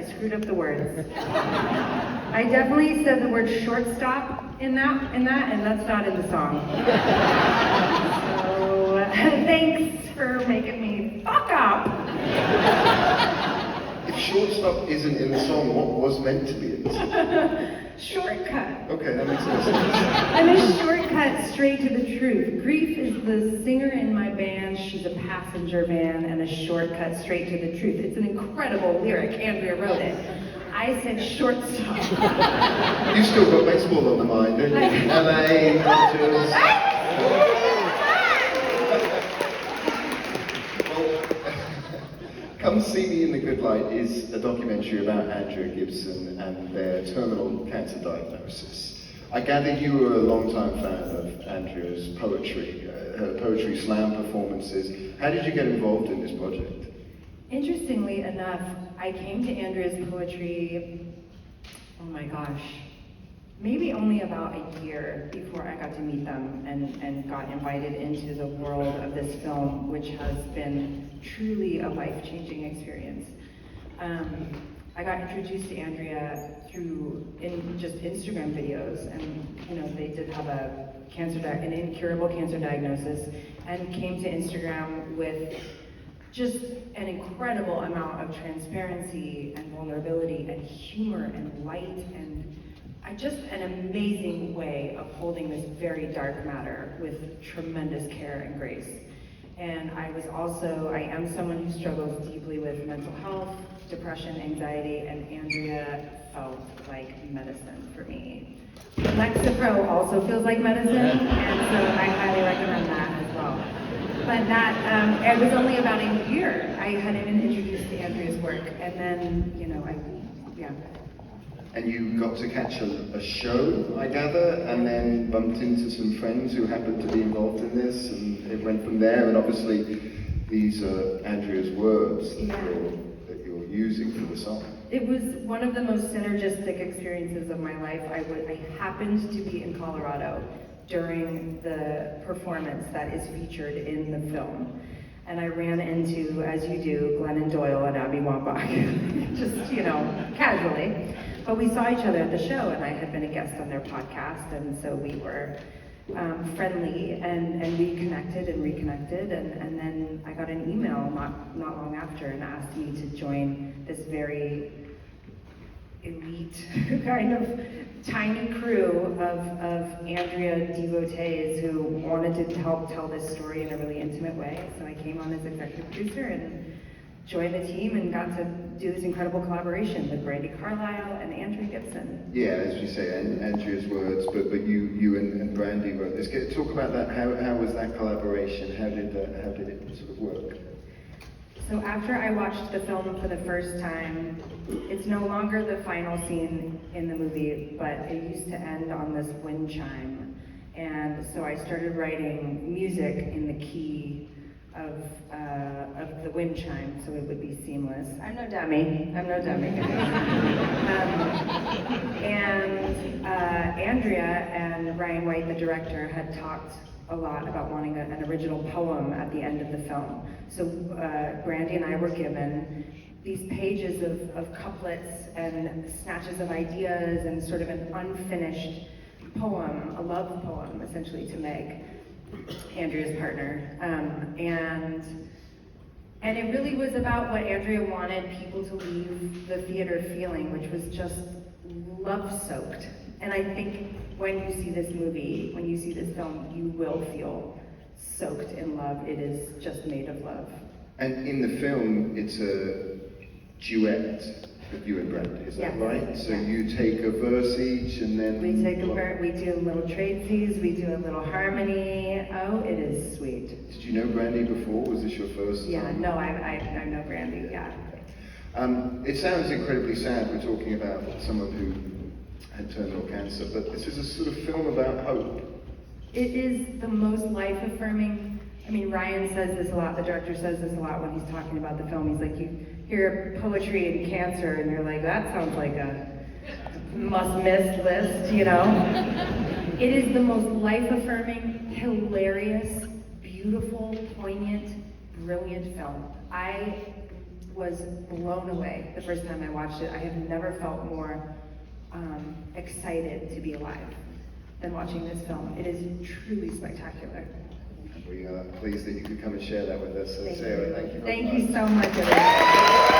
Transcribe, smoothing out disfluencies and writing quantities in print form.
screwed up the words. I definitely said the word shortstop in that, and that's not in the song. So, thanks for making me fuck up. If shortstop isn't in the song, what was meant to be in the song? Shortcut. Okay, that makes sense. I'm a shortcut straight to the truth. Grief is the singer in my band. She's a passenger van and a shortcut straight to the truth. It's an incredible lyric. Andrea wrote it. I said shortstop. You've still got baseball on the mind, don't you? LA, Dodgers. Come See Me in the Good Light is a documentary about Andrea Gibson and their terminal cancer diagnosis. I gather you were a long-time fan of Andrea's poetry, her poetry slam performances. How did you get involved in this project? Interestingly enough, I came to Andrea's poetry, oh my gosh, maybe only about a year before I got to meet them and got invited into the world of this film, which has been truly a life-changing experience. I got introduced to Andrea through just Instagram videos, and they did have an incurable cancer diagnosis, and came to Instagram with just an incredible amount of transparency and vulnerability and humor and light and just an amazing way of holding this very dark matter with tremendous care and grace. And I am someone who struggles deeply with mental health, depression, anxiety, and Andrea felt like medicine for me. Lexapro also feels like medicine, and so I highly recommend that as well. But it was only about a year I hadn't been introduced to Andrea's work, and then, And you got to catch a show, I gather, and then bumped into some friends who happened to be involved in this, and it went from there. And obviously, these are Andrea's words that you're using for the song. It was one of the most synergistic experiences of my life. I happened to be in Colorado during the performance that is featured in the film. And I ran into, as you do, Glennon Doyle and Abby Wambach, just, casually. But we saw each other at the show, and I had been a guest on their podcast, and so we were friendly, and we connected and reconnected, and then I got an email not long after and asked me to join this very elite kind of tiny crew of Andrea devotees who wanted to help tell this story in a really intimate way. So I came on as executive producer and joined the team and got to do this incredible collaboration with Brandy Carlisle and Andrea Gibson. Yeah, as you say, Andrea's words, but you and Brandy wrote this. Talk about that. How was that collaboration? How did it sort of work? So after I watched the film for the first time, it's no longer the final scene in the movie, but it used to end on this wind chime. And so I started writing music in the key of the wind chime, so it would be seamless. I'm no dummy, guys. And Andrea and Ryan White, the director, had talked a lot about wanting an original poem at the end of the film. So Brandy and I were given these pages of couplets and snatches of ideas and sort of an unfinished poem, a love poem, essentially, to Meg, Andrea's partner. And it really was about what Andrea wanted people to leave the theater feeling, which was just love-soaked. And I think when you see this movie, when you see this film, you will feel soaked in love. It is just made of love. And in the film, it's a duet with you and Brandy, is that right? So you take a verse each and then... We take a verse, we do a little tradesies, we do a little harmony. Oh, it is sweet. Did you know Brandy before? Was this your first Yeah, time? no, I know Brandy, yeah. It sounds incredibly sad. We're talking about someone who had terminal cancer, but this is a sort of film about hope. It is the most life-affirming. I mean, Ryan says this a lot, the director says this a lot when he's talking about the film. He's like, you hear poetry and cancer, and you're like, that sounds like a must-miss list, It is the most life-affirming, hilarious, beautiful, poignant, brilliant film. I was blown away the first time I watched it. I have never felt more excited to be alive than watching this film. It is truly spectacular. We are pleased that you could come and share that with us. So Thank Sarah, you. thank you very Thank much. you so much, everyone.